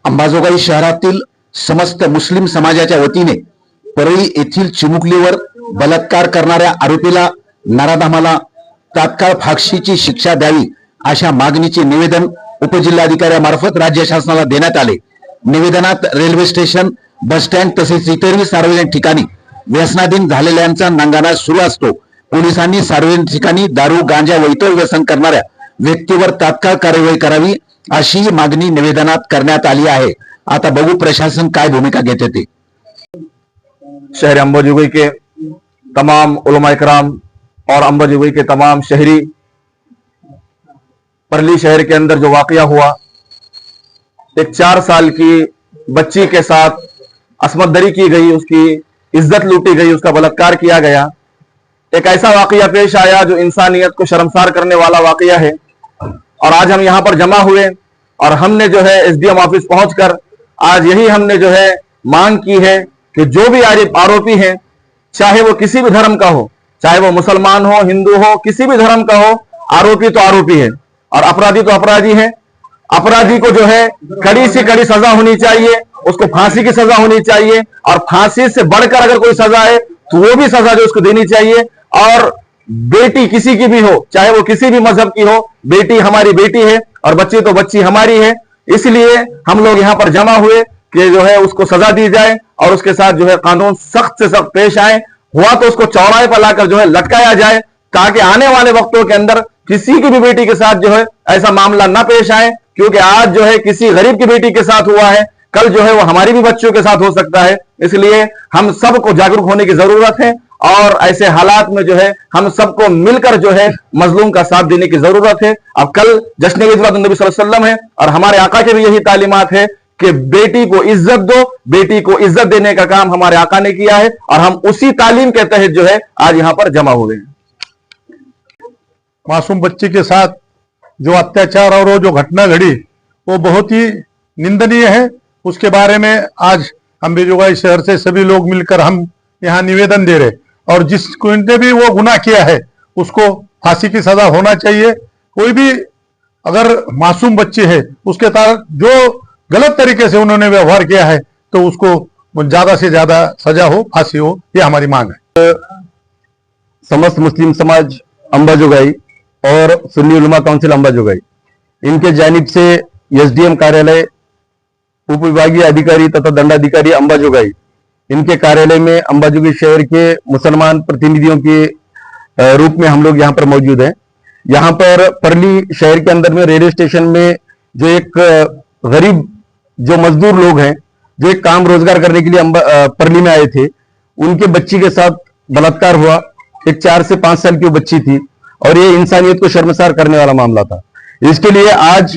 अंबाजोगाई शहरातील समस्त मुस्लिम समाजाच्या वतीने परळी येथील चिमुकलीवर बलात्कार करणाऱ्या आरोपीला नराधामाला तात्काळ फाशीची शिक्षा द्यावी अशा मागणीचे निवेदन उपजिल्हाधिकाऱ्यांमार्फत राज्य शासनाला देण्यात आले। निवेदनात रेल्वे स्टेशन, बस स्टँड तसेच इतरही सार्वजनिक ठिकाणी व्यसनाधीन झालेल्यांचा नंगाना सुरू असतो। पोलिसांनी सार्वजनिक ठिकाणी दारू, गांजा व इतर व्यसन करणाऱ्या व्यक्तीवर तात्काळ कार्यवाही करावी अशी मागणी निवेदनात करण्यात आली आहे। आता बघू प्रशासन काय भूमिका घेते ते। शहर अंबाजोगाई के तमाम उलमा इकराम और अंबाजोगाई के तमाम शहरी, परली शहर के अंदर जो वाकया हुआ, एक 4 साल की बच्ची के साथ असमतदरी की गई, उसकी इज्जत लूटी गई, उसका बलात्कार किया गया। एक ऐसा वाकया पेश आया जो इंसानियत को शर्मसार करने वाला वाकया है। और आज हम यहां पर जमा हुए और हमने जो है एसडीएम ऑफिस पहुंचकर आज यही हमने जो है मांग की है कि जो भी आरोपी हैं, चाहे वो किसी भी धर्म का हो, चाहे वो मुसलमान हो, हिंदू हो, किसी भी धर्म का हो, आरोपी तो आरोपी है और अपराधी तो अपराधी है। अपराधी को जो है कड़ी से कड़ी सजा होनी चाहिए, उसको फांसी की सजा होनी चाहिए और फांसी से बढ़कर अगर कोई सजा है तो वो भी सजा जो उसको देनी चाहिए। और बेटी किसी की भी हो, चाहे वो किसी भी मजहब की हो, बेटी हमारी बेटी है और बच्ची तो बच्ची हमारी है। इसलिए हम लोग यहां पर जमा हुए कि जो है उसको सजा दी जाए और उसके साथ जो है कानून सख्त से सख्त पेश आए। हुआ तो उसको चौराहे पर लाकर जो है लटकाया जाए ताकि आने वाले वक्तों के अंदर किसी की भी बेटी के साथ जो है ऐसा मामला ना पेश आए, क्योंकि आज जो है किसी गरीब की बेटी के साथ हुआ है, कल जो है वो हमारी भी बच्चों के साथ हो सकता है। इसलिए हम सबको जागरूक होने की जरूरत है और ऐसे हालात में जो है हम सबको मिलकर जो है मजलूम का साथ देने की जरूरत है। अब कल जश्न ईद नबी सल्लल्लाहु अलैहि वसल्लम है और हमारे आका के भी यही तालीमात है कि बेटी को इज्जत दो, बेटी को इज्जत देने का काम हमारे आका ने किया है और हम उसी तालीम के तहत जो है आज यहां पर जमा हुए हैं। मासूम बच्चे के साथ जो अत्याचार और वो जो घटना घड़ी वो बहुत ही निंदनीय है। उसके बारे में आज अंबाजोगाई शहर से सभी लोग मिलकर हम यहाँ निवेदन दे रहे और जिसको भी वो गुनाह किया है उसको फांसी की सजा होना चाहिए। कोई भी अगर मासूम बच्चे है उसके साथ जो गलत तरीके से उन्होंने व्यवहार किया है तो उसको ज्यादा से ज्यादा सजा हो, फांसी हो, ये हमारी मांग है। समस्त मुस्लिम समाज अंबाजोगाई और सुन्नी उलमा काउंसिल अंबाजोगाई, इनके जानिब से एसडीएम कार्यालय, उप विभागीय अधिकारी तथा दंडाधिकारी अंबाजोगाई, इनके कार्यालय में अंबाजोगाई शहर के मुसलमान प्रतिनिधियों के रूप में हम लोग यहाँ पर मौजूद हैं। यहाँ पर परली शहर के अंदर में रेलवे स्टेशन में जो एक गरीब जो मजदूर लोग हैं, जो एक काम रोजगार करने के लिए परली में आए थे, उनके बच्ची के साथ बलात्कार हुआ। एक 4 से 5 साल की वो बच्ची थी और ये इंसानियत को शर्मसार करने वाला मामला था। इसके लिए आज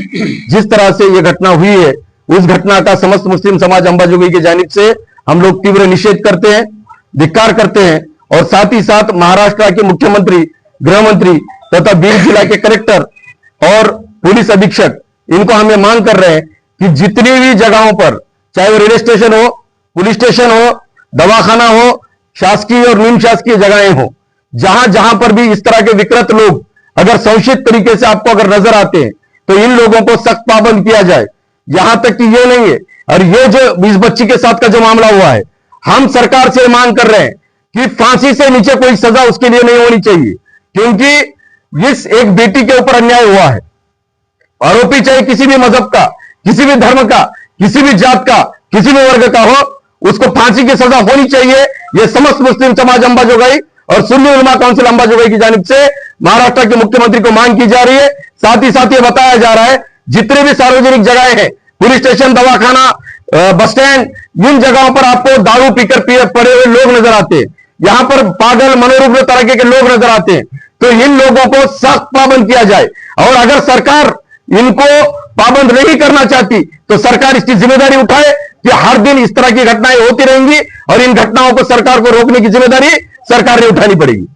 जिस तरह से ये घटना हुई है, उस घटना का समस्त मुस्लिम समाज अंबाजोगाई की जानिब से हम लोग तीव्र निषेध करते हैं, धिक्कार करते हैं और साथ ही साथ महाराष्ट्र के मुख्यमंत्री, गृह मंत्री तथा बीड जिला के कलेक्टर और पुलिस अधीक्षक, इनको हमें मांग कर रहे हैं कि जितनी भी जगहों पर, चाहे वो रेलवे स्टेशन हो, पुलिस स्टेशन हो, दवाखाना हो, शासकीय और निम शासकीय जगहें हो, जहां जहां पर भी इस तरह के विकृत लोग अगर संशयित तरीके से आपको अगर नजर आते हैं तो इन लोगों को सख्त पाबंद किया जाए। यहां तक कि ये नहीं है, और ये जो इस बच्ची के साथ का जो मामला हुआ है, हम सरकार से मांग कर रहे हैं कि फांसी से नीचे कोई सजा उसके लिए नहीं होनी चाहिए, क्योंकि इस एक बेटी के ऊपर अन्याय हुआ है। आरोपी चाहे किसी भी मजहब का, किसी भी धर्म का, किसी भी जात का, किसी भी वर्ग का हो, उसको फांसी की सजा होनी चाहिए। यह समस्त मुस्लिम समाज अंबाजोगाई और सुन्नी उलमा काउंसिल अंबाजोगाई की जानिब से महाराष्ट्र के मुख्यमंत्री को मांग की जा रही है। साथ ही साथ ये बताया जा रहा है जितने भी सार्वजनिक जगहें हैं, पुलिस स्टेशन, दवाखाना, बस स्टैंड, इन जगहों पर आपको दारू पीकर पड़े हुए लोग नजर आते हैं, यहां पर पागल मनोरुग्ण तरह के लोग नजर आते हैं, तो इन लोगों को सख्त पाबंद किया जाए। और अगर सरकार इनको पाबंद नहीं करना चाहती तो सरकार इसकी जिम्मेदारी उठाए कि हर दिन इस तरह की घटनाएं होती रहेंगी और इन घटनाओं को सरकार को रोकने की जिम्मेदारी सरकार ने उठानी पडेगी।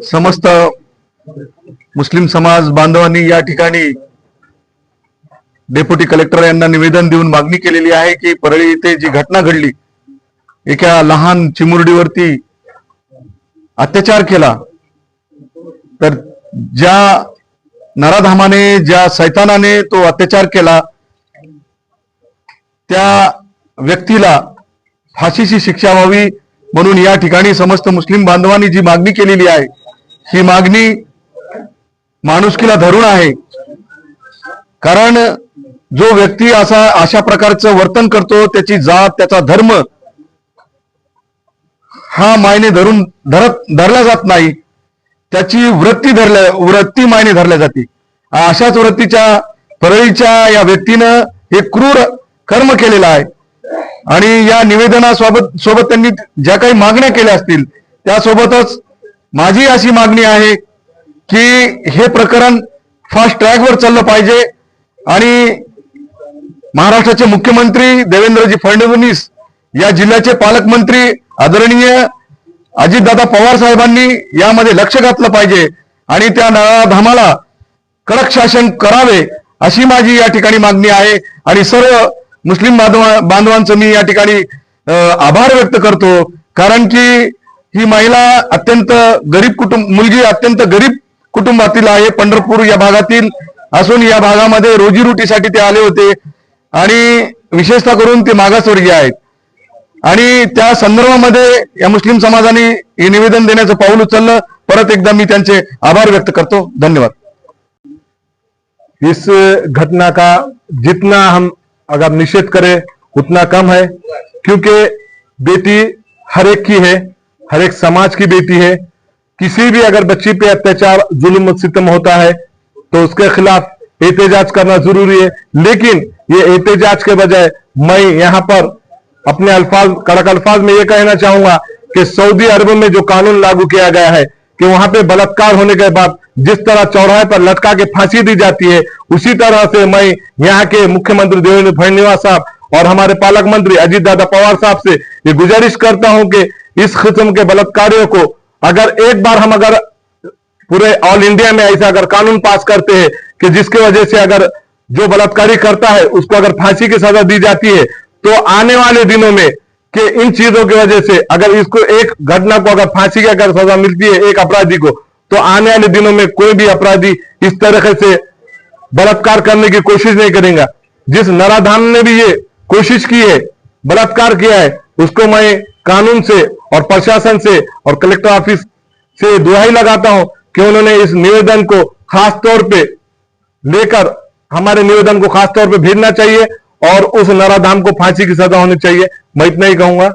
समस्त मुस्लिम समाज बांधवांनी या ठिकाणी डेप्युटी कलेक्टर यांना निवेदन देऊन मागणी केलेली आहे की परळी येथे जी घटना घडली, एका लहान चिमुरडीवरती अत्याचार केला, तर ज्या नराधामाने, ज्या सैतानाने तो अत्याचार केला, त्या व्यक्तीला फाशीची शिक्षा व्हावी म्हणून या ठिकाणी समस्त मुस्लिम बांधवांनी जी मागणी केलेली आहे, ही मागणी माणुसकीला धरून आहे. कारण जो व्यक्ती अशा प्रकारचं वर्तन करतो, त्याची जात, त्याचा धर्म हा मायने धरला जात नाही, त्याची वृत्ती मायने धरल्या जाते. अशाच वृत्तीच्या परळीच्या या व्यक्तीनं हे क्रूर कर्म केलेलं आहे. आणि या निवेदनासोबत त्यांनी ज्या काही मागण्या केल्या असतील, त्यासोबतच माझी अशी मागणी आहे की हे प्रकरण फास्ट ट्रॅकवर चाललं पाहिजे आणि महाराष्ट्राचे मुख्यमंत्री देवेंद्रजी फडणवीस, या जिल्ह्याचे पालकमंत्री आदरणीय अजितदादा पवार साहेबांनी यामध्ये लक्ष घातलं पाहिजे आणि त्या नराधामाला कडक शासन करावे, अशी माझी या ठिकाणी मागणी आहे. आणि सर्व मुस्लिम बांधवांचं मी या ठिकाणी आभार व्यक्त करतो. कारण की ही महिला अत्यंत मुलगी अत्यंत गरीब कुटुंबातील आहे, पंढरपूर या भागातील असून या भागामध्ये रोजीरोटीसाठी ते आले होते आणि विशेषतः करून ते मागासवर्गीय आहेत. आणि त्या संदर्भामध्ये या मुस्लिम समाजाने हे निवेदन देण्याचं पाऊल उचललं. परत एकदा मी त्यांचे आभार व्यक्त करतो. धन्यवाद. इस घटना का जितना हम अगर निषेध करें उतना कम है, क्योंकि बेटी हर एक की है, हर एक समाज की बेटी है. किसी भी अगर बच्ची पे अत्याचार जुल्म सितम होता है तो उसके खिलाफ एहतजाज करना जरूरी है. लेकिन ये एहतजाज के बजाय मैं यहाँ पर अपने कड़क अल्फाज में ये कहना चाहूंगा कि सऊदी अरब में जो कानून लागू किया गया है कि वहां पे बलात्कार होने के बाद जिस तरह चौराहे पर लटका के फांसी दी जाती है, उसी तरह से मैं यहाँ के मुख्यमंत्री देवेंद्र फडणवीस साहब और हमारे पालक मंत्री अजितदादा पवार साहब से ये गुजारिश करता हूं कि इस किस्म के बलात्कारियों को अगर एक बार हम पूरे ऑल इंडिया में ऐसा अगर कानून पास करते हैं कि जिसकी वजह से अगर जो बलात्कारी करता है उसको अगर फांसी की सजा दी जाती है, तो आने वाले दिनों में कि इन चीजों की वजह से अगर इसको एक घटना को अगर फांसी की अगर सजा मिलती है एक अपराधी को, तो आने वाले दिनों में कोई भी अपराधी इस तरह से बलात्कार करने की कोशिश नहीं करेगा. जिस नराधाम ने भी ये कोशिश की है, बलात्कार किया है, उसको मैं कानून से और प्रशासन से और कलेक्टर ऑफिस से दुहाई लगाता हूं कि उन्होंने इस निवेदन को खास तौर पे लेकर हमारे निवेदन को खास तौर पे भेजना चाहिए और उस नराधाम को फांसी की सजा होनी चाहिए. मैं इतना ही कहूंगा.